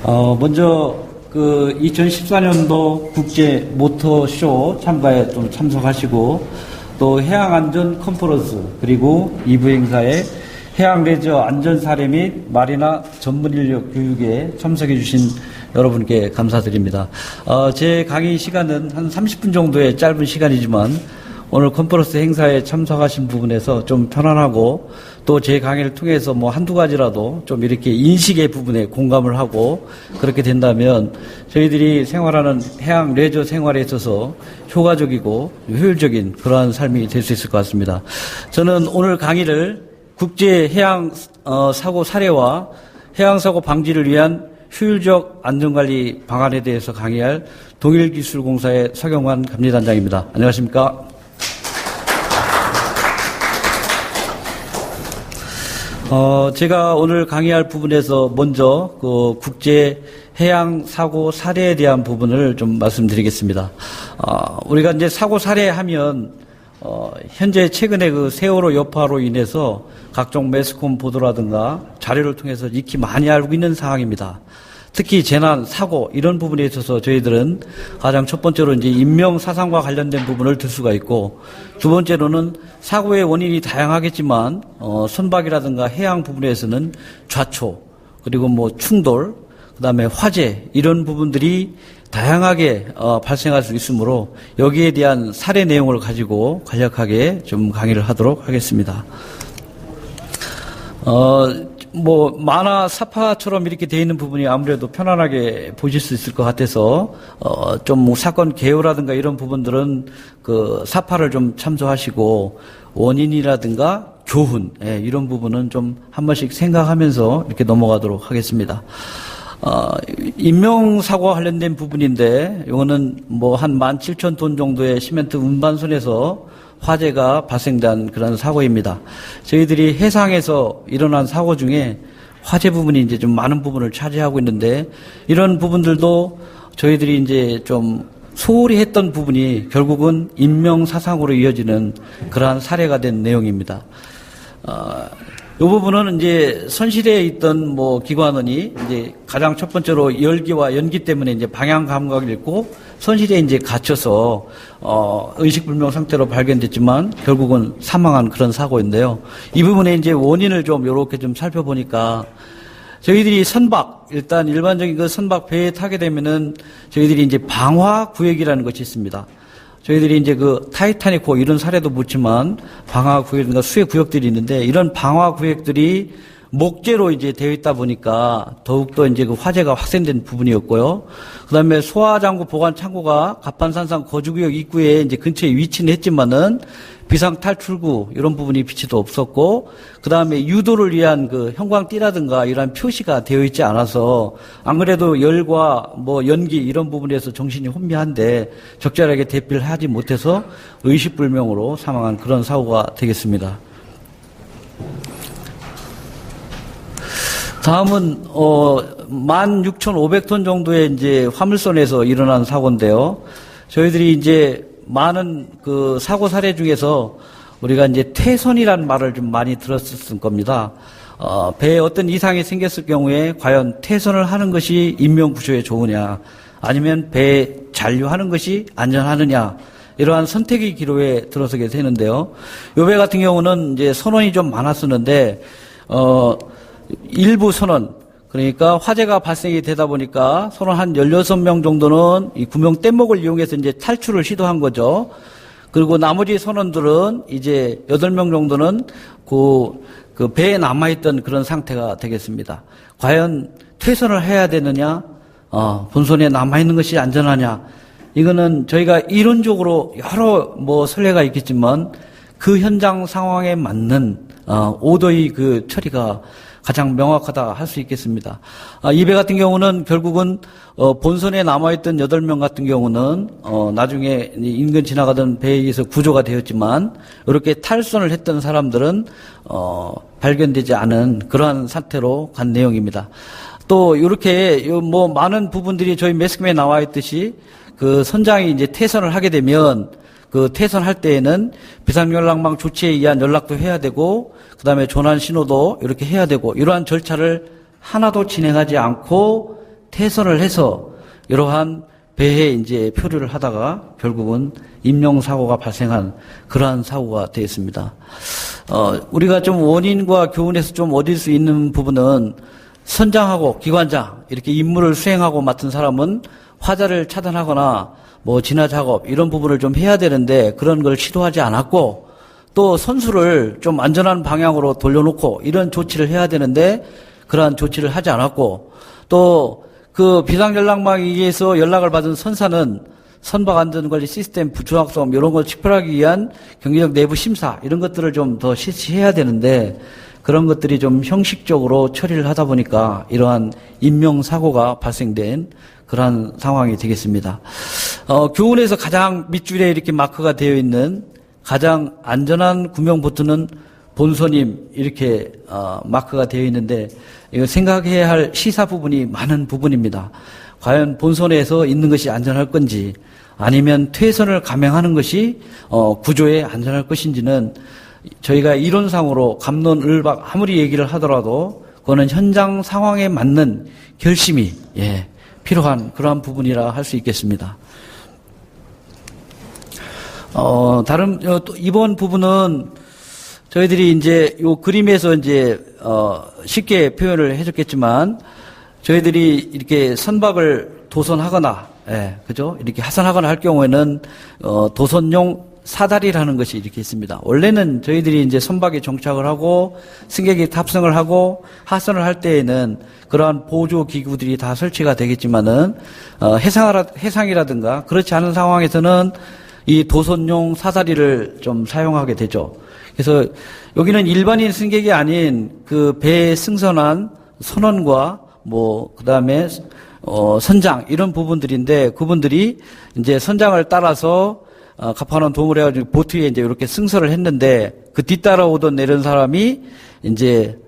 먼저 2014년도 국제 모터쇼 참가에 좀 참석하시고 또 해양안전 컨퍼런스 그리고 2부 행사에 해양 레저 안전 사례 및 마리나 전문 인력 교육에 참석해 주신 여러분께 감사드립니다. 제 강의 시간은 한 30분 정도의 짧은 시간이지만 오늘 컨퍼런스 행사에 참석하신 부분에서 좀 편안하고 또 제 강의를 통해서 한두 가지라도 좀 이렇게 인식의 부분에 공감을 하고 그렇게 된다면 저희들이 생활하는 해양 레저 생활에 있어서 효과적이고 효율적인 그러한 삶이 될 수 있을 것 같습니다. 저는 오늘 강의를 국제 해양 사고 사례와 해양 사고 방지를 위한 효율적 안전관리 방안에 대해서 강의할 동일기술공사의 서경환 감리단장입니다. 안녕하십니까? 제가 오늘 강의할 부분에서 먼저 국제 해양 사고 사례에 대한 부분을 좀 말씀드리겠습니다. 우리가 이제 사고 사례 하면 현재 최근에 세월호 여파로 인해서 각종 매스컴 보도라든가 자료를 통해서 익히 많이 알고 있는 상황입니다. 특히 재난, 사고 이런 부분에 있어서 저희들은 가장 첫 번째로 이제 인명 사상과 관련된 부분을 들 수가 있고 두 번째로는 사고의 원인이 다양하겠지만 선박이라든가 해양 부분에서는 좌초 그리고 충돌 그다음에 화재 이런 부분들이 다양하게 발생할 수 있으므로 여기에 대한 사례 내용을 가지고 간략하게 좀 강의를 하도록 하겠습니다. 만화 사파처럼 이렇게 되어 있는 부분이 아무래도 편안하게 보실 수 있을 것 같아서, 좀 사건 개요라든가 이런 부분들은 사파를 좀 참조하시고, 원인이라든가 교훈, 이런 부분은 좀 한 번씩 생각하면서 이렇게 넘어가도록 하겠습니다. 인명사고와 관련된 부분인데, 이거는 한 17,000톤 정도의 시멘트 운반선에서 화재가 발생된 그런 사고입니다. 저희들이 해상에서 일어난 사고 중에 화재 부분이 이제 좀 많은 부분을 차지하고 있는데 이런 부분들도 저희들이 이제 좀 소홀히 했던 부분이 결국은 인명사상으로 이어지는 그러한 사례가 된 내용입니다. 이 부분은 이제 선실에 있던 기관원이 이제 가장 첫 번째로 열기와 연기 때문에 이제 방향 감각을 잃고 선실에 이제 갇혀서 의식불명 상태로 발견됐지만 결국은 사망한 그런 사고인데요. 이 부분에 이제 원인을 좀 이렇게 좀 살펴보니까 저희들이 선박 일단 일반적인 선박 배에 타게 되면은 저희들이 이제 방화 구역이라는 것이 있습니다. 저희들이 이제 타이타닉호 이런 사례도 묻지만 방화 구역이나 수해 구역들이 있는데 이런 방화 구역들이 목재로 이제 되어 있다 보니까 더욱더 이제 화재가 확산된 부분이었고요. 그 다음에 소화장구 보관 창고가 갑판산상 거주구역 입구에 이제 근처에 위치는 했지만은 비상 탈출구 이런 부분이 비치도 없었고, 그 다음에 유도를 위한 형광띠라든가 이러한 표시가 되어 있지 않아서 안 그래도 열과 연기 이런 부분에서 정신이 혼미한데 적절하게 대피를 하지 못해서 의식불명으로 사망한 그런 사고가 되겠습니다. 다음은 16,500톤 정도의 이제 화물선에서 일어난 사고인데요. 저희들이 이제 많은 사고 사례 중에서 우리가 이제 퇴선이라는 말을 좀 많이 들었을 겁니다. 배에 어떤 이상이 생겼을 경우에 과연 퇴선을 하는 것이 인명 구조에 좋으냐, 아니면 배에 잔류하는 것이 안전하느냐, 이러한 선택의 기로에 들어서게 되는데요. 요 배 같은 경우는 이제 선원이 좀 많았었는데 일부 선원, 그러니까 화재가 발생이 되다 보니까 선원 한 16명 정도는 이 구명 뗏목을 이용해서 이제 탈출을 시도한 거죠. 그리고 나머지 선원들은 이제 8명 정도는 그 배에 남아있던 그런 상태가 되겠습니다. 과연 퇴선을 해야 되느냐, 본선에 남아있는 것이 안전하냐, 이거는 저희가 이론적으로 여러 선례가 있겠지만 그 현장 상황에 맞는 오더의 처리가 가장 명확하다 할 수 있겠습니다. 이 배 같은 경우는 결국은 본선에 남아있던 8명 같은 경우는 나중에 인근 지나가던 배에 의해서 구조가 되었지만 이렇게 탈선을 했던 사람들은 발견되지 않은 그러한 상태로 간 내용입니다. 또 이렇게 많은 부분들이 저희 매스컴에 나와 있듯이 선장이 이제 퇴선을 하게 되면 퇴선할 때에는 비상연락망 조치에 의한 연락도 해야 되고, 그 다음에 조난 신호도 이렇게 해야 되고, 이러한 절차를 하나도 진행하지 않고 퇴선을 해서 이러한 배에 이제 표류를 하다가 결국은 임용사고가 발생한 그러한 사고가 되었습니다. 우리가 좀 원인과 교훈에서 좀 얻을 수 있는 부분은 선장하고 기관장 이렇게 임무를 수행하고 맡은 사람은 화자를 차단하거나 뭐 진화 작업 이런 부분을 좀 해야 되는데 그런 걸 시도하지 않았고 또 선수를 좀 안전한 방향으로 돌려놓고 이런 조치를 해야 되는데 그러한 조치를 하지 않았고 또 그 비상연락망에서 연락을 받은 선사는 선박안전관리 시스템 부정확성 이런 걸 촉발하기 위한 경제적 내부 심사 이런 것들을 좀 더 실시해야 되는데 그런 것들이 좀 형식적으로 처리를 하다 보니까 이러한 인명사고가 발생된 그러한 상황이 되겠습니다. 교훈에서 가장 밑줄에 이렇게 마크가 되어 있는 가장 안전한 구명보트는 본선임 이렇게 마크가 되어 있는데 이거 생각해야 할 시사 부분이 많은 부분입니다. 과연 본선에서 있는 것이 안전할 건지 아니면 퇴선을 감행하는 것이 구조에 안전할 것인지는 저희가 이론상으로 갑론을박 아무리 얘기를 하더라도 그거는 현장 상황에 맞는 결심이 필요한 그러한 부분이라 할 수 있겠습니다. 이번 부분은 저희들이 이제 요 그림에서 이제 쉽게 표현을 해줬겠지만 저희들이 이렇게 선박을 도선하거나 그죠? 이렇게 하선하거나 할 경우에는 도선용 사다리라는 것이 이렇게 있습니다. 원래는 저희들이 이제 선박에 정착을 하고 승객이 탑승을 하고 하선을 할 때에는 그러한 보조 기구들이 다 설치가 되겠지만은 해상이라든가 그렇지 않은 상황에서는 이 도선용 사다리를 좀 사용하게 되죠. 그래서 여기는 일반인 승객이 아닌 그 배에 승선한 선원과 그다음에 선장 이런 부분들인데 그분들이 이제 선장을 따라서 갑판원 도움을 해가지고 보트 위에 이제 이렇게 승선을 했는데 그 뒤따라오던 내린 사람이 이제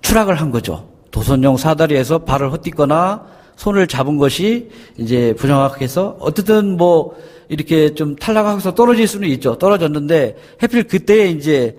추락을 한 거죠. 도선용 사다리에서 발을 헛디거나 손을 잡은 것이 이제 부정확해서 어쨌든 이렇게 좀 탈락하고서 떨어질 수는 있죠. 떨어졌는데 하필 그때 이제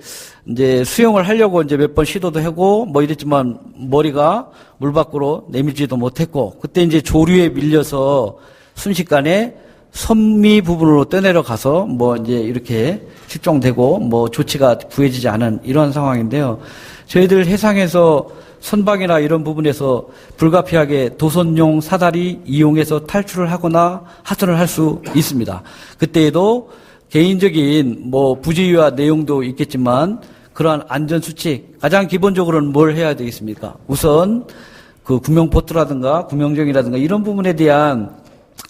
수영을 하려고 이제 몇 번 시도도 하고 이랬지만 머리가 물 밖으로 내밀지도 못했고 그때 이제 조류에 밀려서 순식간에 선미 부분으로 떠내려가서 이제 이렇게 실종되고 조치가 구해지지 않은 이러한 상황인데요. 저희들 해상에서 선박이나 이런 부분에서 불가피하게 도선용 사다리 이용해서 탈출을 하거나 하선을 할 수 있습니다. 그때에도 개인적인 부주의와 내용도 있겠지만 그러한 안전수칙 가장 기본적으로는 뭘 해야 되겠습니까? 우선 그 구명보트라든가 구명정이라든가 이런 부분에 대한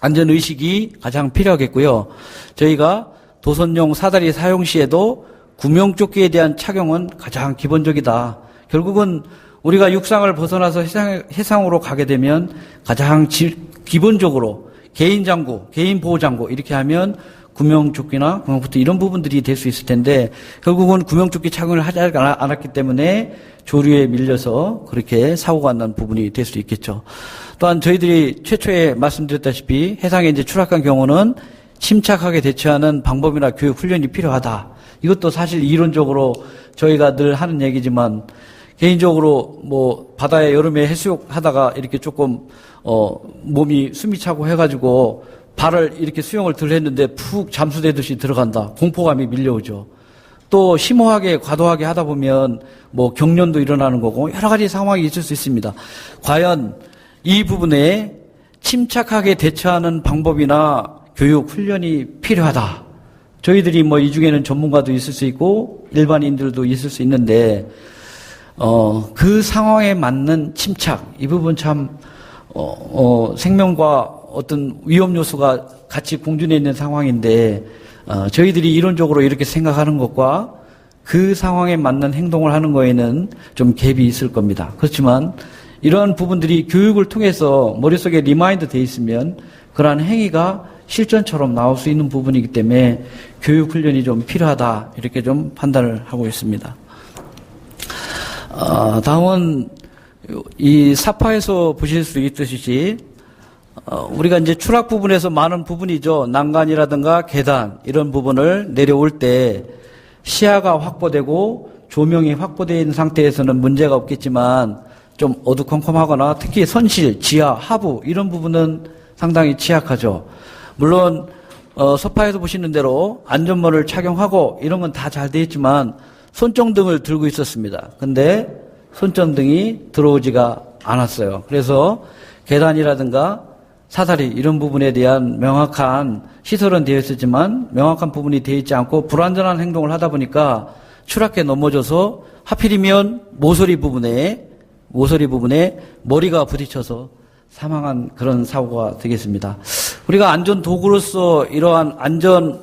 안전의식이 가장 필요하겠고요. 저희가 도선용 사다리 사용 시에도 구명조끼에 대한 착용은 가장 기본적이다. 결국은 우리가 육상을 벗어나서 해상으로 가게 되면 가장 기본적으로 개인장구, 개인보호장구 이렇게 하면 구명조끼나 구명보트 이런 부분들이 될 수 있을 텐데 결국은 구명조끼 착용을 하지 않았기 때문에 조류에 밀려서 그렇게 사고가 난 부분이 될 수 있겠죠. 또한 저희들이 최초에 말씀드렸다시피 해상에 이제 추락한 경우는 침착하게 대처하는 방법이나 교육 훈련이 필요하다. 이것도 사실 이론적으로 저희가 늘 하는 얘기지만 개인적으로 바다에 여름에 해수욕 하다가 이렇게 조금 몸이 숨이 차고 해가지고 발을 이렇게 수영을 덜 했는데 푹 잠수되듯이 들어간다. 공포감이 밀려오죠. 또 심오하게 과도하게 하다 보면 경련도 일어나는 거고 여러 가지 상황이 있을 수 있습니다. 과연 이 부분에 침착하게 대처하는 방법이나 교육 훈련이 필요하다. 저희들이 이 중에는 전문가도 있을 수 있고 일반인들도 있을 수 있는데 그 상황에 맞는 침착 이 부분 참 생명과 어떤 위험 요소가 같이 공존해 있는 상황인데 저희들이 이론적으로 이렇게 생각하는 것과 그 상황에 맞는 행동을 하는 거에는 좀 갭이 있을 겁니다. 그렇지만 이러한 부분들이 교육을 통해서 머릿속에 리마인드 돼 있으면 그러한 행위가 실전처럼 나올 수 있는 부분이기 때문에 교육 훈련이 좀 필요하다 이렇게 좀 판단을 하고 있습니다. 다음은 이 사파에서 보실 수 있듯이 우리가 이제 추락 부분에서 많은 부분이죠. 난간이라든가 계단 이런 부분을 내려올 때 시야가 확보되고 조명이 확보되어 있는 상태에서는 문제가 없겠지만 좀 어두컴컴하거나 특히 선실, 지하, 하부 이런 부분은 상당히 취약하죠. 물론 소파에도 보시는 대로 안전모를 착용하고 이런 건 다 잘 돼 있지만 손전등을 들고 있었습니다. 근데 손전등이 들어오지가 않았어요. 그래서 계단이라든가 사다리 이런 부분에 대한 명확한 시설은 되어 있었지만 명확한 부분이 되어 있지 않고 불안전한 행동을 하다 보니까 추락해 넘어져서 하필이면 모서리 부분에 머리가 부딪혀서 사망한 그런 사고가 되겠습니다. 우리가 안전 도구로서 이러한 안전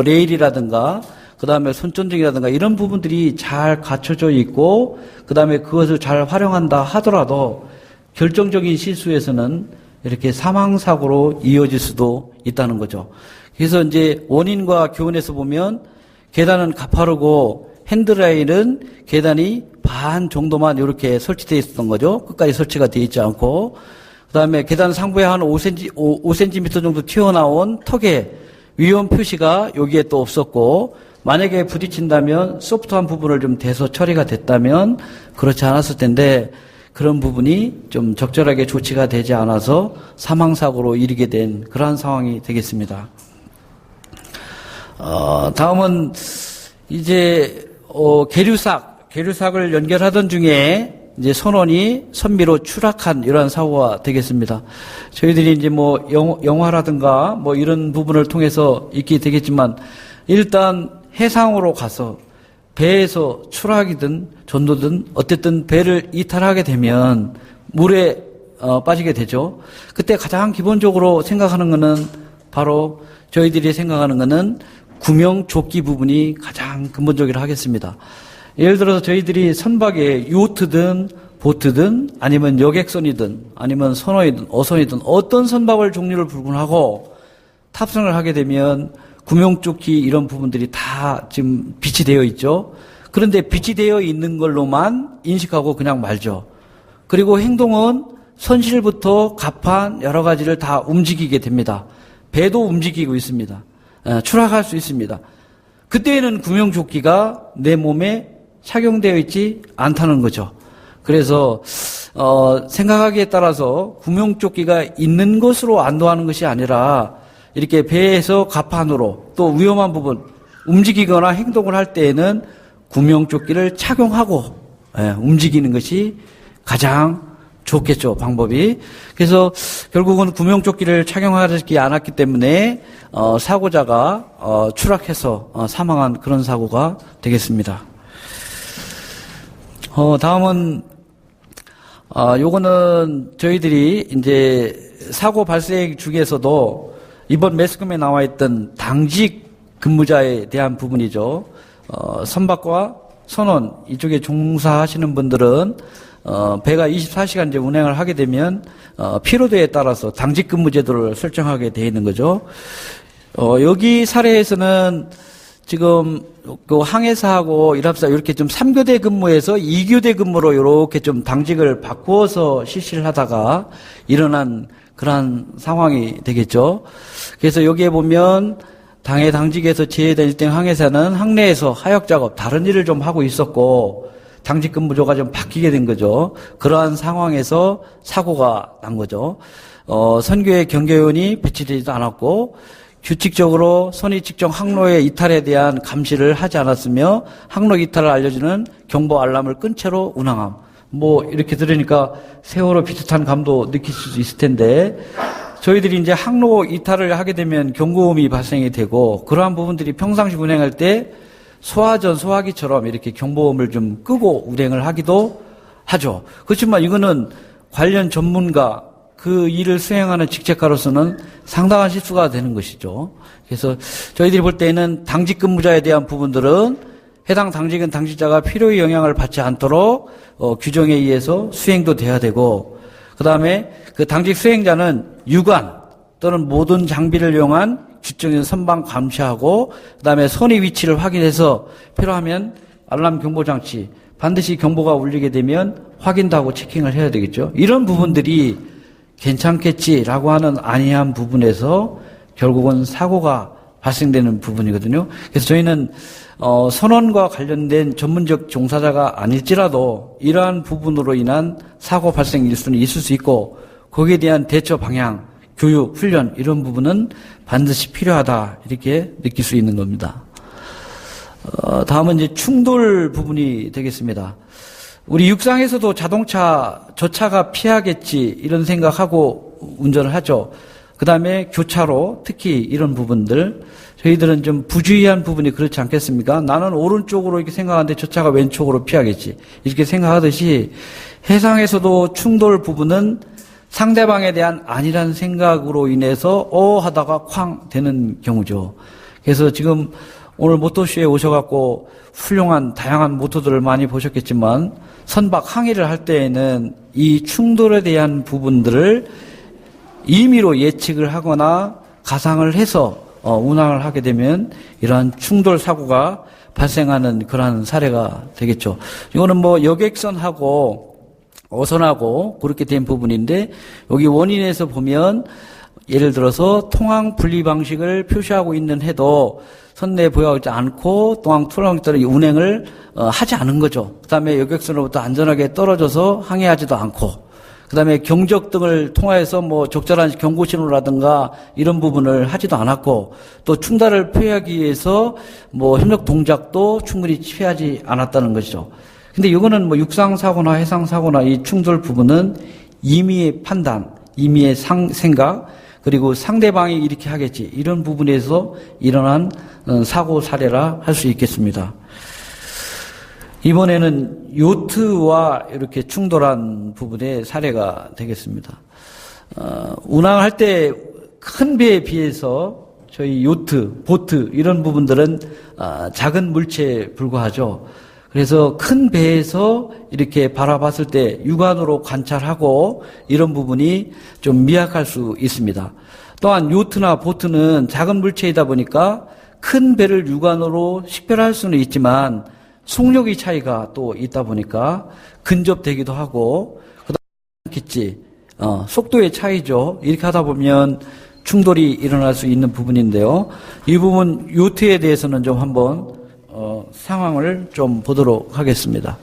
레일이라든가 그다음에 손전등이라든가 이런 부분들이 잘 갖춰져 있고 그다음에 그것을 잘 활용한다 하더라도 결정적인 실수에서는 이렇게 사망 사고로 이어질 수도 있다는 거죠. 그래서 이제 원인과 교훈에서 보면 계단은 가파르고 핸드라인은 계단이 반 정도만 이렇게 설치되어 있었던 거죠. 끝까지 설치가 되어 있지 않고 그다음에 계단 상부에 한 5cm 정도 튀어나온 턱에 위험 표시가 여기에 또 없었고 만약에 부딪힌다면 소프트한 부분을 좀 대서 처리가 됐다면 그렇지 않았을 텐데 그런 부분이 좀 적절하게 조치가 되지 않아서 사망사고로 이르게 된 그러한 상황이 되겠습니다. 다음은 이제 계류삭을 연결하던 중에 이제 선원이 선미로 추락한 이러한 사고가 되겠습니다. 저희들이 이제 영화라든가 이런 부분을 통해서 있게 되겠지만 일단 해상으로 가서 배에서 추락이든 전도든 어쨌든 배를 이탈하게 되면 물에 빠지게 되죠. 그때 가장 기본적으로 생각하는 것은 바로 저희들이 생각하는 것은 구명조끼 부분이 가장 근본적이라 하겠습니다. 예를 들어서 저희들이 선박에 요트든 보트든 아니면 여객선이든 아니면 선어이든 어선이든 어떤 선박을 종류를 불문하고 탑승을 하게 되면 구명조끼 이런 부분들이 다 지금 빛이 되어 있죠. 그런데 빛이 되어 있는 걸로만 인식하고 그냥 말죠. 그리고 행동은 선실부터 갑판 여러 가지를 다 움직이게 됩니다. 배도 움직이고 있습니다. 추락할 수 있습니다. 그때에는 구명조끼가 내 몸에 착용되어 있지 않다는 거죠. 그래서 생각하기에 따라서 구명조끼가 있는 것으로 안도하는 것이 아니라 이렇게 배에서 갑판으로 또 위험한 부분 움직이거나 행동을 할 때에는 구명조끼를 착용하고 움직이는 것이 가장 좋겠죠, 방법이. 그래서 결국은 구명조끼를 착용하지 않았기 때문에 사고자가 추락해서 사망한 그런 사고가 되겠습니다. 다음은 요거는 저희들이 이제 사고 발생 중에서도 이번 매스컴에 나와 있던 당직 근무자에 대한 부분이죠. 선박과 선원 이쪽에 종사하시는 분들은 배가 24시간 이제 운행을 하게 되면 피로도에 따라서 당직 근무 제도를 설정하게 되어 있는 거죠. 여기 사례에서는 지금 그 항해사하고 일합사 이렇게 좀 3교대 근무에서 2교대 근무로 이렇게 좀 당직을 바꾸어서 실시를 하다가 일어난 그러한 상황이 되겠죠. 그래서 여기에 보면 당직에서 제외된 1등 항해사는 항내에서 하역 작업, 다른 일을 좀 하고 있었고 당직 근무조가 좀 바뀌게 된 거죠. 그러한 상황에서 사고가 난 거죠. 선교의 경계원이 배치되지도 않았고 규칙적으로 선의 측정 항로의 이탈에 대한 감시를 하지 않았으며 항로 이탈을 알려주는 경보 알람을 끈 채로 운항함. 이렇게 들으니까 세월호 비슷한 감도 느낄 수 있을 텐데 저희들이 이제 항로 이탈을 하게 되면 경고음이 발생이 되고 그러한 부분들이 평상시 운행할 때 소화전, 소화기처럼 이렇게 경보음을 좀 끄고 운행을 하기도 하죠. 그렇지만 이거는 관련 전문가, 그 일을 수행하는 직책가로서는 상당한 실수가 되는 것이죠. 그래서 저희들이 볼 때는 당직 근무자에 대한 부분들은 해당 당직은 당직자가 필요의 영향을 받지 않도록 규정에 의해서 수행도 돼야 되고 그 다음에 그 당직 수행자는 유관 또는 모든 장비를 이용한 규정인 선방 감시하고 그 다음에 선의 위치를 확인해서 필요하면 알람 경보 장치 반드시 경보가 울리게 되면 확인도 하고 체킹을 해야 되겠죠. 이런 부분들이 괜찮겠지라고 하는 안이한 부분에서 결국은 사고가 발생되는 부분이거든요. 그래서 저희는 선원과 관련된 전문적 종사자가 아닐지라도 이러한 부분으로 인한 사고 발생 일수는 있을 수 있고 거기에 대한 대처 방향, 교육, 훈련 이런 부분은 반드시 필요하다 이렇게 느낄 수 있는 겁니다. 다음은 이제 충돌 부분이 되겠습니다. 우리 육상에서도 자동차, 저 차가 피하겠지 이런 생각하고 운전을 하죠. 그 다음에 교차로 특히 이런 부분들 저희들은 좀 부주의한 부분이 그렇지 않겠습니까? 나는 오른쪽으로 이렇게 생각하는데 저 차가 왼쪽으로 피하겠지 이렇게 생각하듯이 해상에서도 충돌 부분은 상대방에 대한 아니란 생각으로 인해서 하다가 쾅 되는 경우죠. 그래서 지금 오늘 모터쇼에 오셔갖고 훌륭한 다양한 모터들을 많이 보셨겠지만 선박 항해를 할 때에는 이 충돌에 대한 부분들을 임의로 예측을 하거나 가상을 해서 운항을 하게 되면 이러한 충돌 사고가 발생하는 그러한 사례가 되겠죠. 이거는 뭐 여객선하고 어선하고 그렇게 된 부분인데 여기 원인에서 보면 예를 들어서 통항 분리 방식을 표시하고 있는 해도 선내 보유하지 않고 통항 따라 운행을 하지 않은 거죠. 그다음에 여객선으로부터 안전하게 떨어져서 항해하지도 않고 그다음에 경적 등을 통해서 뭐 적절한 경고 신호라든가 이런 부분을 하지도 않았고 또 충돌을 피하기 위해서 뭐 협력 동작도 충분히 취하지 않았다는 것이죠. 근데 이거는 뭐 육상 사고나 해상 사고나 이 충돌 부분은 임의의 판단, 임의의 생각 그리고 상대방이 이렇게 하겠지 이런 부분에서 일어난 사고 사례라 할 수 있겠습니다. 이번에는 요트와 이렇게 충돌한 부분의 사례가 되겠습니다. 운항할 때 큰 배에 비해서 저희 요트, 보트 이런 부분들은 작은 물체에 불과하죠. 그래서 큰 배에서 이렇게 바라봤을 때 육안으로 관찰하고 이런 부분이 좀 미약할 수 있습니다. 또한 요트나 보트는 작은 물체이다 보니까 큰 배를 육안으로 식별할 수는 있지만 속력의 차이가 또 있다 보니까 근접되기도 하고 그다음에 속도의 차이죠. 이렇게 하다 보면 충돌이 일어날 수 있는 부분인데요. 이 부분 요트에 대해서는 좀 한번 상황을 좀 보도록 하겠습니다.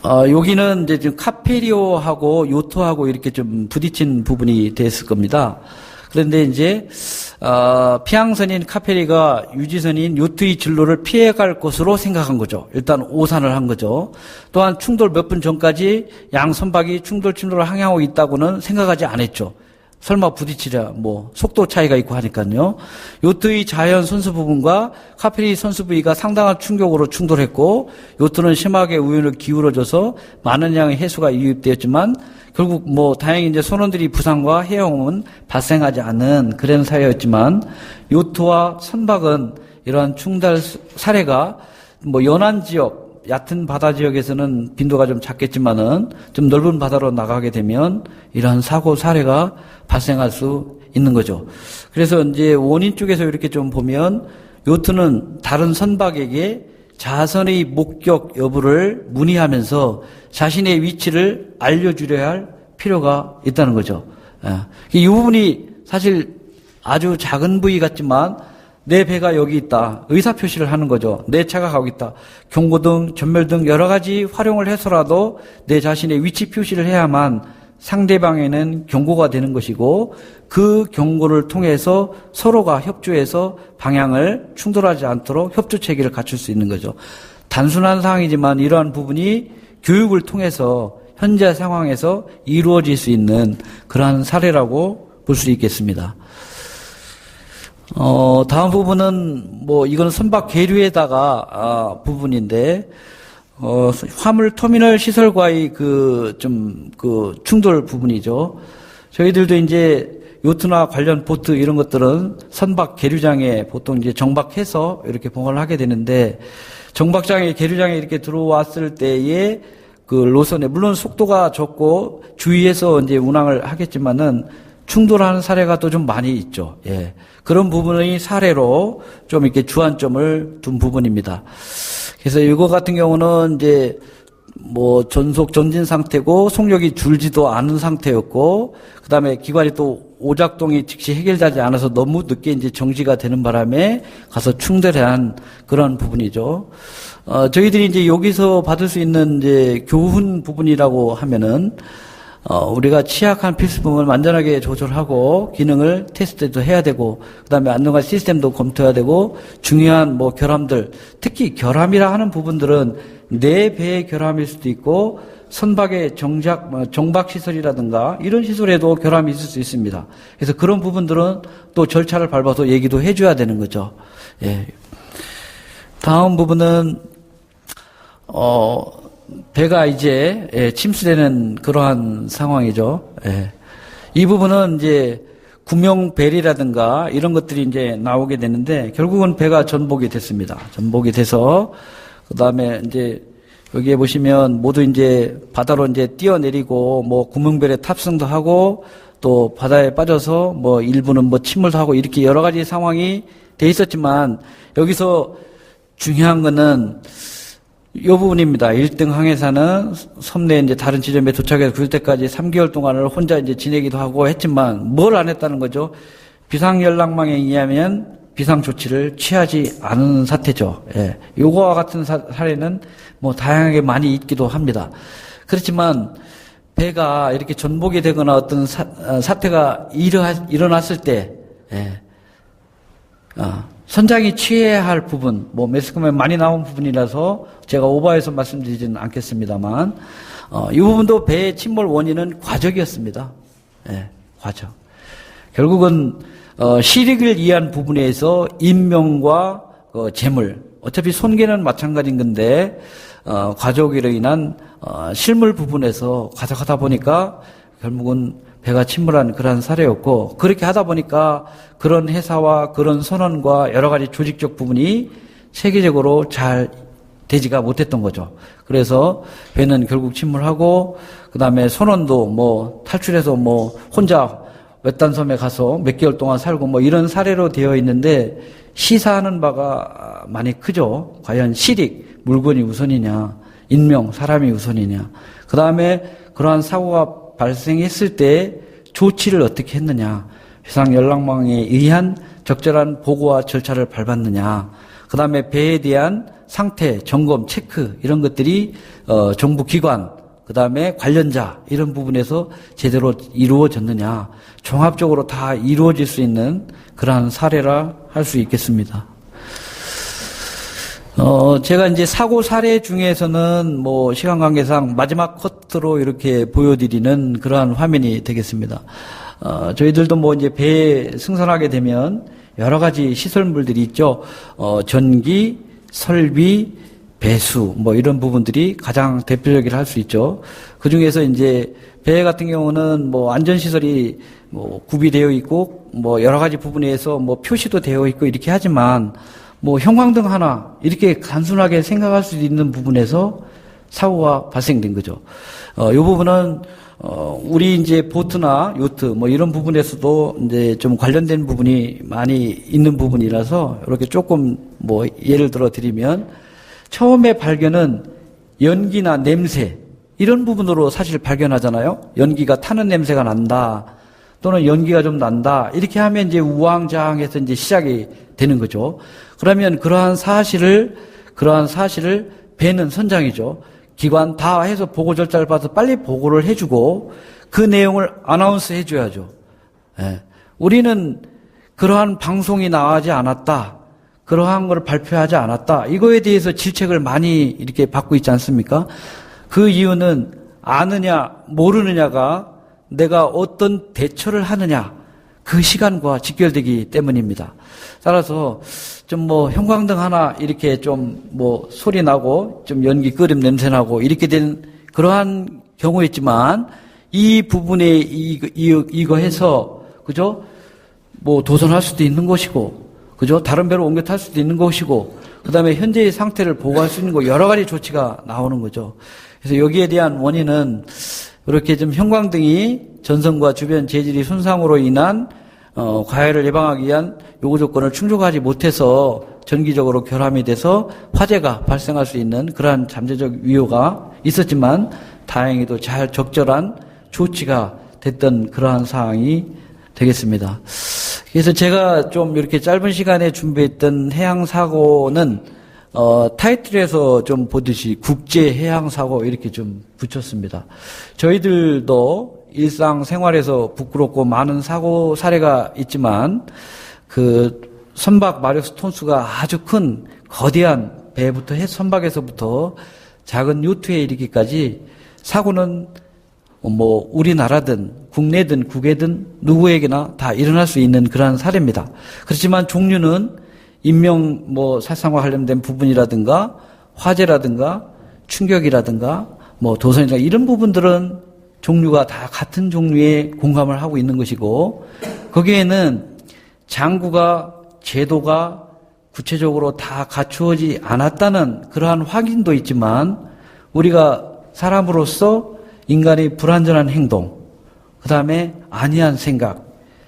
여기는 이제 지금 카페리오하고 요트하고 이렇게 좀 부딪힌 부분이 됐을 겁니다. 그런데 이제 피항선인 카페리가 유지선인 요트의 진로를 피해갈 것으로 생각한 거죠. 일단 오산을 한 거죠. 또한 충돌 몇 분 전까지 양 선박이 충돌 진로를 항해하고 있다고는 생각하지 않았죠. 설마 부딪히랴 뭐 속도 차이가 있고 하니까요. 요트의 자연 선수 부분과 카페리 선수 부위가 상당한 충격으로 충돌했고 요트는 심하게 우연을 기울어져서 많은 양의 해수가 유입되었지만 결국 뭐 다행히 이제 선원들이 부상과 해영은 발생하지 않은 그런 사례였지만 요트와 선박은 이러한 충돌 사례가 뭐 연안 지역 얕은 바다 지역에서는 빈도가 좀 작겠지만은 좀 넓은 바다로 나가게 되면 이러한 사고 사례가 발생할 수 있는 거죠. 그래서 이제 원인 쪽에서 이렇게 좀 보면 요트는 다른 선박에게 자선의 목격 여부를 문의하면서 자신의 위치를 알려주려야 할 필요가 있다는 거죠. 이 부분이 사실 아주 작은 부위 같지만 내 배가 여기 있다. 의사표시를 하는 거죠. 내 차가 가고 있다. 경고등, 전멸등 여러 가지 활용을 해서라도 내 자신의 위치 표시를 해야만 상대방에는 경고가 되는 것이고 그 경고를 통해서 서로가 협조해서 방향을 충돌하지 않도록 협조 체계를 갖출 수 있는 거죠. 단순한 사항이지만 이러한 부분이 교육을 통해서 현재 상황에서 이루어질 수 있는 그러한 사례라고 볼 수 있겠습니다. 다음 부분은 뭐 이거는 선박 계류에다가 부분인데 화물 터미널 시설과의 그 충돌 부분이죠. 저희들도 이제 요트나 관련 보트 이런 것들은 선박 계류장에 보통 이제 정박해서 이렇게 봉화를 하게 되는데 정박장에 계류장에 이렇게 들어왔을 때에 그 노선에 물론 속도가 적고 주의해서 이제 운항을 하겠지만은 충돌하는 사례가 또 좀 많이 있죠. 예. 그런 부분의 사례로 좀 이렇게 주안점을 둔 부분입니다. 그래서 이거 같은 경우는 이제 뭐 전진 상태고 속력이 줄지도 않은 상태였고, 그 다음에 기관이 또 오작동이 즉시 해결되지 않아서 너무 늦게 이제 정지가 되는 바람에 가서 충돌한 그런 부분이죠. 저희들이 이제 여기서 받을 수 있는 이제 교훈 부분이라고 하면은, 우리가 취약한 필수품을 완전하게 조절하고 기능을 테스트도 해야 되고, 그 다음에 안정화 시스템도 검토해야 되고, 중요한 뭐 결함들, 특히 결함이라 하는 부분들은 내 배의 결함일 수도 있고, 선박의 정박 시설이라든가 이런 시설에도 결함이 있을 수 있습니다. 그래서 그런 부분들은 또 절차를 밟아서 얘기도 해줘야 되는 거죠. 예. 다음 부분은 배가 이제 침수되는 그러한 상황이죠. 예. 이 부분은 이제 구명벨이라든가 이런 것들이 이제 나오게 되는데 결국은 배가 전복이 됐습니다. 전복이 돼서 그 다음에 이제 여기에 보시면 모두 이제 바다로 이제 뛰어내리고 뭐 구명벨에 탑승도 하고 또 바다에 빠져서 뭐 일부는 뭐 침몰도 하고 이렇게 여러 가지 상황이 돼 있었지만 여기서 중요한 거는 이 부분입니다. 1등 항해사는 섬내 이제 다른 지점에 도착해서 그 때까지 3개월 동안을 혼자 이제 지내기도 하고 했지만 뭘 안 했다는 거죠? 비상연락망에 의하면 비상조치를 취하지 않은 사태죠. 예. 요거와 같은 사례는 뭐 다양하게 많이 있기도 합니다. 그렇지만 배가 이렇게 전복이 되거나 어떤 사태가 일어났을 때, 예. 선장이 취해야 할 부분, 뭐 매스컴에 많이 나온 부분이라서 제가 오버해서 말씀드리지는 않겠습니다만, 이 부분도 배의 침몰 원인은 과적이었습니다. 예, 과적. 결국은 실익을 위한 부분에서 인명과 재물, 어차피 손괴는 마찬가지인 건데 과적으로 인한 실물 부분에서 과적하다 보니까 결국은 배가 침몰한 그러한 사례였고 그렇게 하다 보니까 그런 회사와 그런 선원과 여러 가지 조직적 부분이 세계적으로 잘 되지가 못했던 거죠. 그래서 배는 결국 침몰하고 그 다음에 선원도 뭐 탈출해서 뭐 혼자 외딴 섬에 가서 몇 개월 동안 살고 뭐 이런 사례로 되어 있는데 시사하는 바가 많이 크죠. 과연 실익, 물건이 우선이냐, 인명, 사람이 우선이냐. 그 다음에 그러한 사고가 발생했을 때 조치를 어떻게 했느냐. 비상연락망에 의한 적절한 보고와 절차를 밟았느냐. 그 다음에 배에 대한 상태, 점검, 체크 이런 것들이 정부 기관, 그 다음에 관련자 이런 부분에서 제대로 이루어졌느냐. 종합적으로 다 이루어질 수 있는 그러한 사례라 할 수 있겠습니다. 제가 이제 사고 사례 중에서는 뭐 시간 관계상 마지막 커트로 이렇게 보여드리는 그러한 화면이 되겠습니다. 저희들도 뭐 이제 배에 승선하게 되면 여러 가지 시설물들이 있죠. 전기, 설비, 배수, 뭐 이런 부분들이 가장 대표적이라 할 수 있죠. 그 중에서 이제 배 같은 경우는 뭐 안전시설이 뭐 구비되어 있고 뭐 여러 가지 부분에서 뭐 표시도 되어 있고 이렇게 하지만 뭐 형광등 하나 이렇게 단순하게 생각할 수 있는 부분에서 사고가 발생된 거죠. 이 부분은 우리 이제 보트나 요트 뭐 이런 부분에서도 이제 좀 관련된 부분이 많이 있는 부분이라서 이렇게 조금 뭐 예를 들어 드리면 처음에 발견은 연기나 냄새 이런 부분으로 사실 발견하잖아요. 연기가 타는 냄새가 난다. 또는 연기가 좀 난다. 이렇게 하면 이제 우왕좌왕해서 이제 시작이 되는 거죠. 그러면 그러한 사실을 배는 선장이죠. 기관 다 해서 보고 절차를 봐서 빨리 보고를 해주고 그 내용을 아나운스 해줘야죠. 예. 우리는 그러한 방송이 나가지 않았다. 그러한 걸 발표하지 않았다. 이거에 대해서 질책을 많이 이렇게 받고 있지 않습니까? 그 이유는 아느냐 모르느냐가 내가 어떤 대처를 하느냐 그 시간과 직결되기 때문입니다. 따라서 좀 뭐 형광등 하나 이렇게 좀 뭐 소리 나고 좀 연기 끓임 냄새 나고 이렇게 된 그러한 경우였지만 이 부분에 이거 해서 그죠? 뭐 도선할 수도 있는 것이고 그죠? 다른 배로 옮겨 탈 수도 있는 것이고 그다음에 현재의 상태를 보고할 수 있는 거 여러 가지 조치가 나오는 거죠. 그래서 여기에 대한 원인은 이렇게 좀 형광등이 전선과 주변 재질이 손상으로 인한 가해를 예방하기 위한 요구 조건을 충족하지 못해서 전기적으로 결함이 돼서 화재가 발생할 수 있는 그러한 잠재적 위호가 있었지만 다행히도 잘 적절한 조치가 됐던 그러한 상황이 되겠습니다. 그래서 제가 좀 이렇게 짧은 시간에 준비했던 해양사고는 타이틀에서 좀 보듯이 국제해양사고 이렇게 좀 붙였습니다. 저희들도 일상생활에서 부끄럽고 많은 사고 사례가 있지만 그 선박 마력수 톤수가 아주 큰 거대한 배부터 선박에서부터 작은 요트에 이르기까지 사고는 뭐 우리나라든 국내든 국외든 누구에게나 다 일어날 수 있는 그러한 사례입니다. 그렇지만 종류는 인명 뭐 살상과 관련된 부분이라든가 화재라든가 충격이라든가 뭐 도선이라든가 이런 부분들은 종류가 다 같은 종류의 공감을 하고 있는 것이고 거기에는 장구가 제도가 구체적으로 다 갖추어지지 않았다는 그러한 확인도 있지만 우리가 사람으로서 인간의 불완전한 행동, 그 다음에 안이한 생각,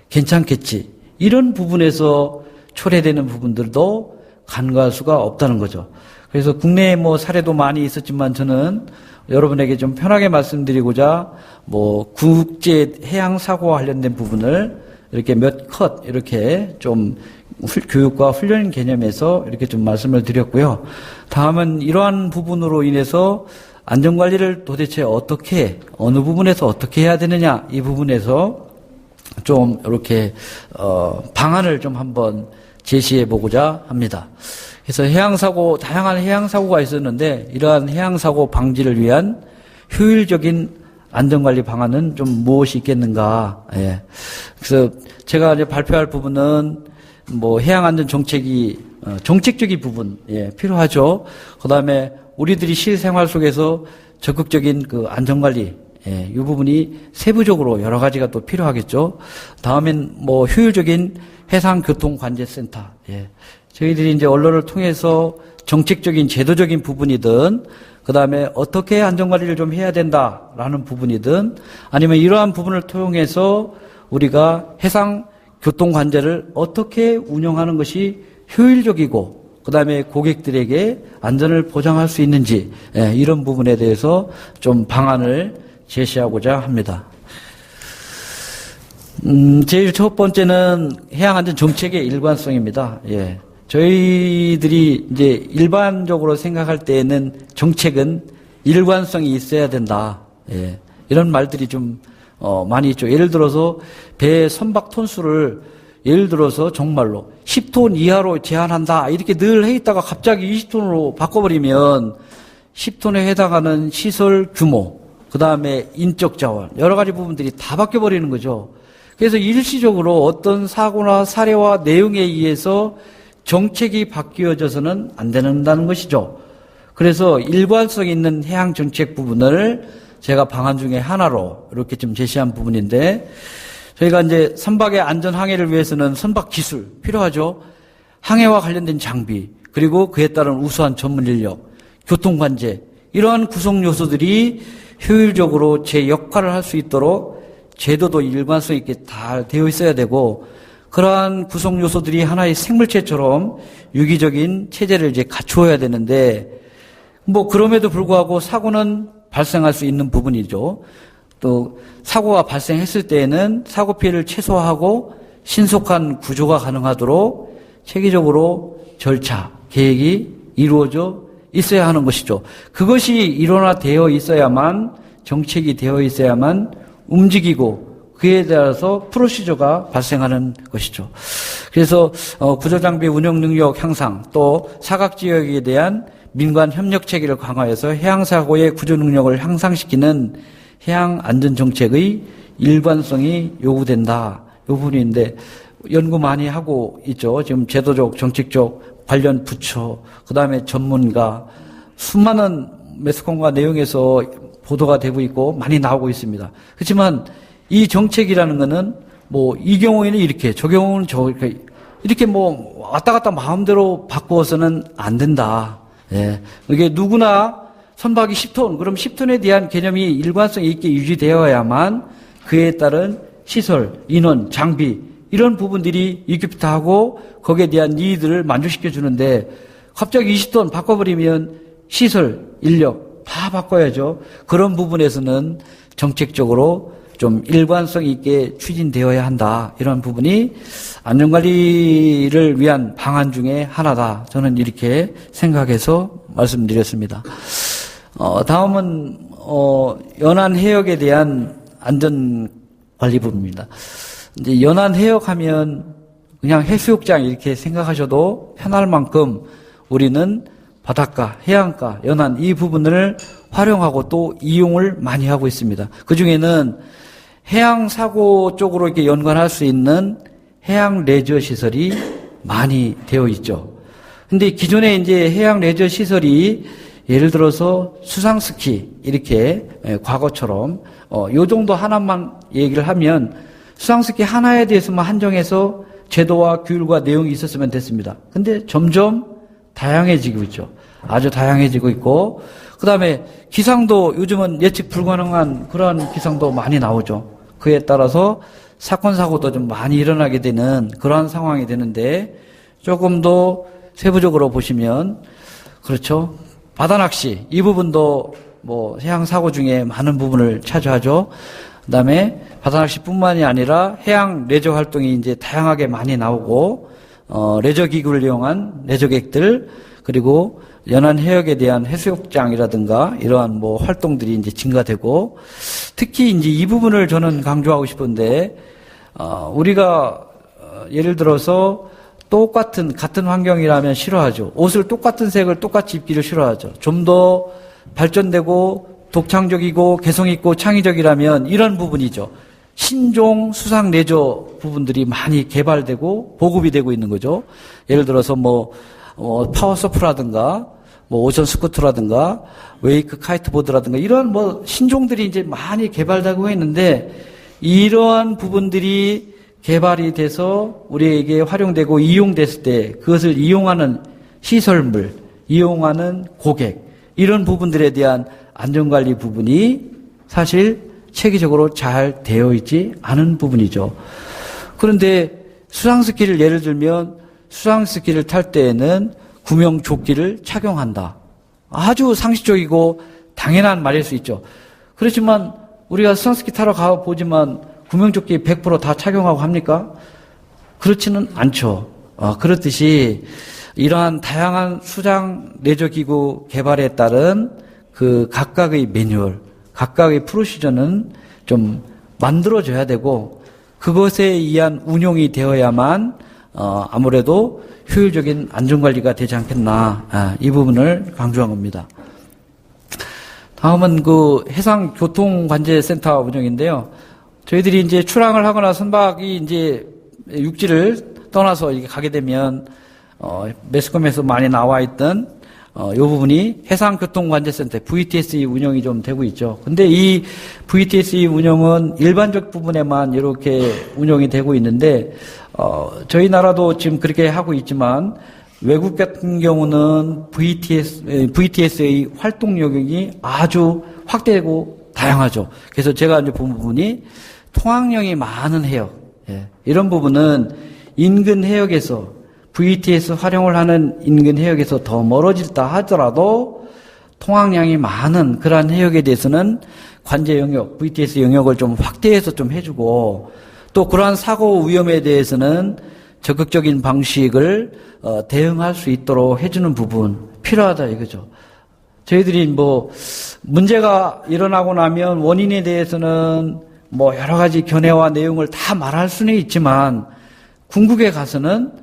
괜찮겠지 이런 부분에서 초래되는 부분들도 간과할 수가 없다는 거죠. 그래서 국내에 뭐 사례도 많이 있었지만 저는 여러분에게 좀 편하게 말씀드리고자 뭐 국제 해양 사고와 관련된 부분을 이렇게 몇 컷 이렇게 좀 교육과 훈련 개념에서 이렇게 좀 말씀을 드렸고요. 다음은 이러한 부분으로 인해서 안전관리를 도대체 어떻게 어느 부분에서 어떻게 해야 되느냐 이 부분에서 좀 이렇게 방안을 좀 한번 제시해 보고자 합니다. 그래서 해양사고 다양한 해양사고가 있었는데 이러한 해양사고 방지를 위한 효율적인 안전관리 방안은 좀 무엇이 있겠는가. 예. 그래서 제가 이제 발표할 부분은 뭐 해양안전 정책이 정책적인 부분 예, 필요하죠. 그다음에 우리들이 실생활 속에서 적극적인 그 안전관리 예, 이 부분이 세부적으로 여러 가지가 또 필요하겠죠. 다음엔 뭐 효율적인 해상교통관제센터. 예. 저희들이 이제 언론을 통해서 정책적인 제도적인 부분이든 그다음에 어떻게 안전관리를 좀 해야 된다라는 부분이든 아니면 이러한 부분을 통해서 우리가 해상교통관제를 어떻게 운영하는 것이 효율적이고 그다음에 고객들에게 안전을 보장할 수 있는지 예, 이런 부분에 대해서 좀 방안을 제시하고자 합니다. 제일 첫 번째는 해양안전 정책의 일관성입니다. 예. 저희들이 이제 일반적으로 생각할 때에는 정책은 일관성이 있어야 된다. 예. 이런 말들이 좀 많이 있죠. 예를 들어서 배 선박 톤수를 예를 들어서 정말로 10톤 이하로 제한한다. 이렇게 늘 해 있다가 갑자기 20톤으로 바꿔버리면 10톤에 해당하는 시설 규모, 그 다음에 인적 자원, 여러 가지 부분들이 다 바뀌어버리는 거죠. 그래서 일시적으로 어떤 사고나 사례와 내용에 의해서 정책이 바뀌어져서는 안 된다는 것이죠. 그래서 일관성 있는 해양 정책 부분을 제가 방안 중에 하나로 이렇게 좀 제시한 부분인데 저희가 이제 선박의 안전 항해를 위해서는 선박 기술 필요하죠. 항해와 관련된 장비 그리고 그에 따른 우수한 전문 인력, 교통관제 이러한 구성 요소들이 효율적으로 제 역할을 할 수 있도록 제도도 일관성 있게 다 되어 있어야 되고 그러한 구성 요소들이 하나의 생물체처럼 유기적인 체제를 이제 갖추어야 되는데 뭐 그럼에도 불구하고 사고는 발생할 수 있는 부분이죠. 또 사고가 발생했을 때에는 사고 피해를 최소화하고 신속한 구조가 가능하도록 체계적으로 절차, 계획이 이루어져 있어야 하는 것이죠. 그것이 일원화되어 있어야만 정책이 되어 있어야만 움직이고 그에 따라서 프로시저가 발생하는 것이죠. 그래서 구조장비 운영 능력 향상 또 사각지역에 대한 민관 협력 체계를 강화해서 해양사고의 구조 능력을 향상시키는 해양안전정책의 일관성이 요구된다. 이 부분인데 연구 많이 하고 있죠. 지금 제도적, 정책적 관련 부처, 그다음에 전문가 수많은 매스컴과 내용에서 보도가 되고 있고 많이 나오고 있습니다. 그렇지만 이 정책이라는 거는 뭐 이 경우에는 이렇게 저 경우는 저 이렇게 뭐 왔다 갔다 마음대로 바꾸어서는 안 된다. 예. 이게 누구나 선박이 10톤 그럼 10톤에 대한 개념이 일관성 있게 유지되어야만 그에 따른 시설, 인원, 장비 이런 부분들이 이큐피트하고 거기에 대한 니드를 만족시켜 주는데 갑자기 20톤 바꿔버리면 시설, 인력 다 바꿔야죠. 그런 부분에서는 정책적으로 좀 일관성 있게 추진되어야 한다. 이런 부분이 안전관리를 위한 방안 중에 하나다. 저는 이렇게 생각해서 말씀드렸습니다. 다음은 연안 해역에 대한 안전관리 부분입니다. 이제 연안 해역하면 그냥 해수욕장 이렇게 생각하셔도 편할 만큼 우리는 바닷가, 해안가, 연안 이 부분을 활용하고 또 이용을 많이 하고 있습니다. 그 중에는 해양 사고 쪽으로 이렇게 연관할 수 있는 해양 레저 시설이 많이 되어 있죠. 근데 기존에 이제 해양 레저 시설이 예를 들어서 수상 스키 이렇게 과거처럼 요 정도 하나만 얘기를 하면 수상 스키 하나에 대해서만 한정해서 제도와 규율과 내용이 있었으면 됐습니다. 근데 점점 다양해지고 있죠. 아주 다양해지고 있고 그다음에 기상도 요즘은 예측 불가능한 그러한 기상도 많이 나오죠. 그에 따라서 사건 사고도 좀 많이 일어나게 되는 그러한 상황이 되는데 조금 더 세부적으로 보시면 그렇죠. 바다 낚시 이 부분도 뭐 해양 사고 중에 많은 부분을 차지하죠. 그다음에 바다 낚시뿐만이 아니라 해양 레저 활동이 이제 다양하게 많이 나오고 레저 기구를 이용한 레저객들 그리고 연안 해역에 대한 해수욕장이라든가 이러한 뭐 활동들이 이제 증가되고 특히 이제 이 부분을 저는 강조하고 싶은데 우리가 예를 들어서 같은 환경이라면 싫어하죠. 옷을 똑같은 색을 똑같이 입기를 싫어하죠. 좀 더 발전되고 독창적이고 개성있고 창의적이라면 이런 부분이죠. 신종 수상 레저 부분들이 많이 개발되고 보급이 되고 있는 거죠. 예를 들어서 파워서프라든가 오션 스쿠터라든가 웨이크 카이트보드라든가 이런 신종들이 이제 많이 개발되고 있는데 이러한 부분들이 개발이 돼서 우리에게 활용되고 이용됐을 때 그것을 이용하는 시설물, 이용하는 고객 이런 부분들에 대한 안전관리 부분이 사실 체계적으로 잘 되어 있지 않은 부분이죠. 그런데 수상스키를 예를 들면 수상스키를 탈 때에는 구명조끼를 착용한다. 아주 상식적이고 당연한 말일 수 있죠. 그렇지만 우리가 수상스키 타러 가보지만 구명조끼 100% 다 착용하고 합니까? 그렇지는 않죠. 그렇듯이 이러한 다양한 수상 레저기구 개발에 따른 그 각각의 매뉴얼, 각각의 프로시저는 좀 만들어져야 되고 그것에 의한 운용이 되어야만 아무래도 효율적인 안전관리가 되지 않겠나 이 부분을 강조한 겁니다. 다음은 그 해상교통관제센터 운영인데요. 저희들이 이제 출항을 하거나 선박이 이제 육지를 떠나서 이렇게 가게 되면 매스컴에서 많이 나와 있던 이 부분이 해상교통관제센터 VTSE 운영이 좀 되고 있죠. 근데 이 VTSE 운영은 일반적 부분에만 이렇게 운영이 되고 있는데 저희 나라도 지금 그렇게 하고 있지만 외국 같은 경우는 VTS의 활동 영역이 아주 확대되고 다양하죠. 그래서 제가 이제 본 부분이 통항량이 많은 해역, 이런 부분은 인근 해역에서 VTS 활용을 하는 인근 해역에서 더 멀어질다 하더라도 통항량이 많은 그러한 해역에 대해서는 관제 영역, VTS 영역을 좀 확대해서 좀 해주고 또 그러한 사고 위험에 대해서는 적극적인 방식을 대응할 수 있도록 해주는 부분 필요하다 이거죠. 저희들이 문제가 일어나고 나면 원인에 대해서는 여러 가지 견해와 내용을 다 말할 수는 있지만 궁극에 가서는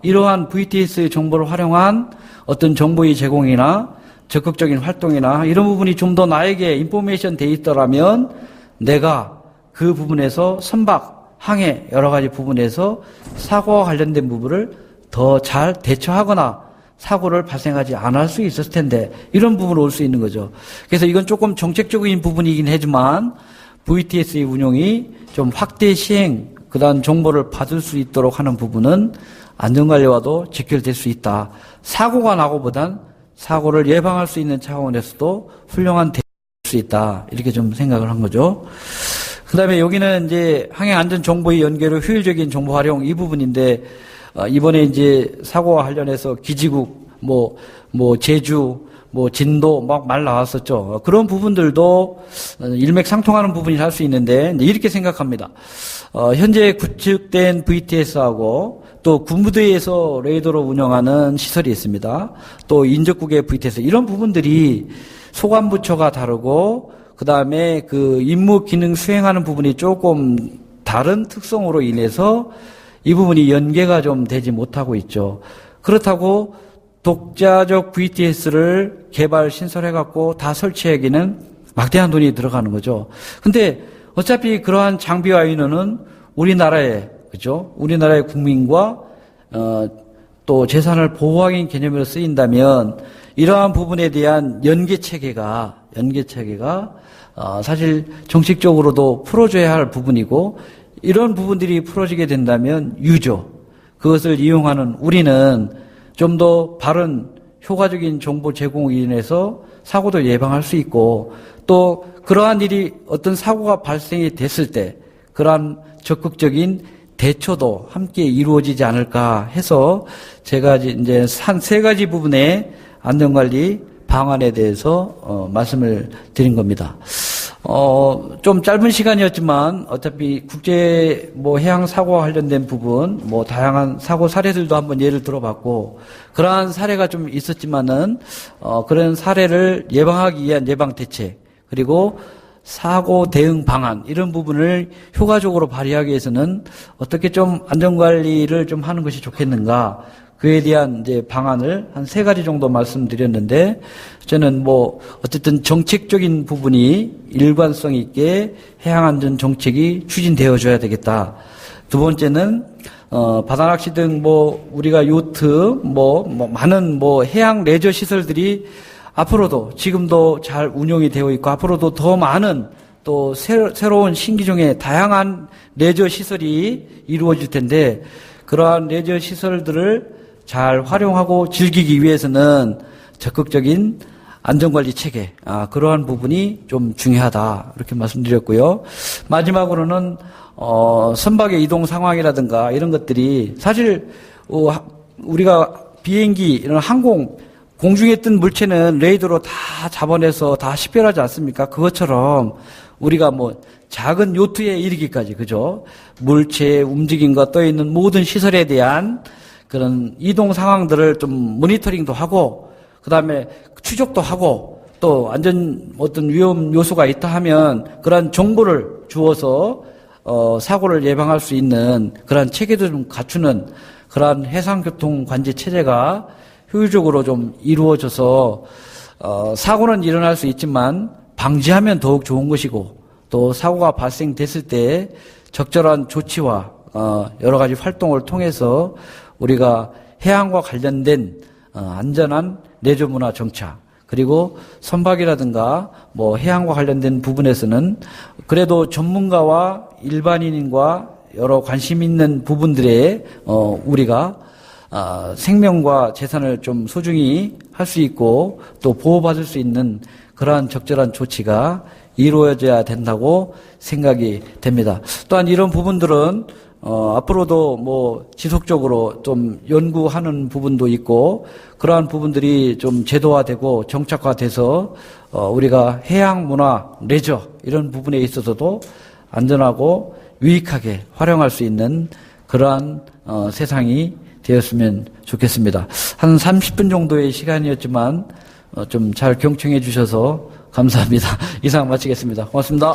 이러한 VTS 정보를 활용한 어떤 정보의 제공이나 적극적인 활동이나 이런 부분이 좀 더 나에게 인포메이션 돼 있더라면 내가 그 부분에서 선박, 항해 여러 가지 부분에서 사고와 관련된 부분을 더 잘 대처하거나 사고를 발생하지 않을 수 있었을 텐데 이런 부분으로 올 수 있는 거죠. 그래서 이건 조금 정책적인 부분이긴 하지만 VTS의 운용이 좀 확대 시행 그다음 정보를 받을 수 있도록 하는 부분은 안전관리와도 직결될 수 있다. 사고가 나고보단 사고를 예방할 수 있는 차원에서도 훌륭한 대응을 할 수 있다. 이렇게 좀 생각을 한 거죠. 그다음에 여기는 이제 항해안전정보의 연계로 효율적인 정보 활용 이 부분인데 이번에 이제 사고와 관련해서 기지국, 제주, 뭐 진도 막 말 나왔었죠. 그런 부분들도 일맥상통하는 부분이라 할 수 있는데 이렇게 생각합니다. 현재 구축된 VTS하고 또 군부대에서 레이더로 운영하는 시설이 있습니다. 또 인접국의 VTS 이런 부분들이 소관부처가 다르고 그 다음에 그 임무 기능 수행하는 부분이 조금 다른 특성으로 인해서 이 부분이 연계가 좀 되지 못하고 있죠. 그렇다고 독자적 VTS를 개발 신설해갖고 다 설치하기는 막대한 돈이 들어가는 거죠. 근데 어차피 그러한 장비와 인원은 우리나라의, 그죠? 우리나라의 국민과, 또 재산을 보호하기 개념으로 쓰인다면 이러한 부분에 대한 연계 체계가, 사실 정식적으로도 풀어줘야 할 부분이고 이런 부분들이 풀어지게 된다면 유저, 그것을 이용하는 우리는 좀 더 바른 효과적인 정보 제공으로 인해서 사고도 예방할 수 있고 또 그러한 일이 어떤 사고가 발생이 됐을 때 그러한 적극적인 대처도 함께 이루어지지 않을까 해서 제가 이제 한 3가지 부분의 안전관리 방안에 대해서 말씀을 드린 겁니다. 좀 짧은 시간이었지만 어차피 국제 해양 사고와 관련된 부분 다양한 사고 사례들도 한번 예를 들어봤고 그러한 사례가 좀 있었지만은 그런 사례를 예방하기 위한 예방 대책 그리고 사고 대응 방안 이런 부분을 효과적으로 발휘하기 위해서는 어떻게 좀 안전관리를 좀 하는 것이 좋겠는가 그에 대한 이제 방안을 한 3가지 정도 말씀드렸는데 저는 어쨌든 정책적인 부분이 일관성 있게 해양안전 정책이 추진되어줘야 되겠다. 두 번째는 바다낚시 등 우리가 요트 많은 해양 레저 시설들이 앞으로도 지금도 잘 운용이 되어 있고 앞으로도 더 많은 또 새로운 신기종의 다양한 레저 시설이 이루어질 텐데 그러한 레저 시설들을 잘 활용하고 즐기기 위해서는 적극적인 안전관리 체계, 그러한 부분이 좀 중요하다. 이렇게 말씀드렸고요. 마지막으로는, 선박의 이동 상황이라든가 이런 것들이 사실, 우리가 비행기, 이런 항공, 공중에 뜬 물체는 레이더로 다 잡아내서 다 식별하지 않습니까? 그것처럼 우리가 작은 요트에 이르기까지, 그죠? 물체의 움직임과 떠 있는 모든 시설에 대한 그런 이동 상황들을 좀 모니터링도 하고, 그 다음에 추적도 하고, 또 어떤 위험 요소가 있다 하면 그러한 정보를 주어서, 사고를 예방할 수 있는 그러한 체계도 좀 갖추는 그러한 해상교통 관제 체제가 효율적으로 좀 이루어져서, 사고는 일어날 수 있지만 방지하면 더욱 좋은 것이고, 또 사고가 발생됐을 때 적절한 조치와, 여러 가지 활동을 통해서 우리가 해양과 관련된 안전한 내조 문화 정착 그리고 선박이라든가 해양과 관련된 부분에서는 그래도 전문가와 일반인과 여러 관심 있는 부분들에 우리가 생명과 재산을 좀 소중히 할 수 있고 또 보호받을 수 있는 그러한 적절한 조치가 이루어져야 된다고 생각이 됩니다. 또한 이런 부분들은 앞으로도 지속적으로 좀 연구하는 부분도 있고, 그러한 부분들이 좀 제도화되고 정착화돼서, 우리가 해양 문화, 레저, 이런 부분에 있어서도 안전하고 유익하게 활용할 수 있는 그러한, 세상이 되었으면 좋겠습니다. 한 30분 정도의 시간이었지만, 좀 잘 경청해 주셔서 감사합니다. 이상 마치겠습니다. 고맙습니다.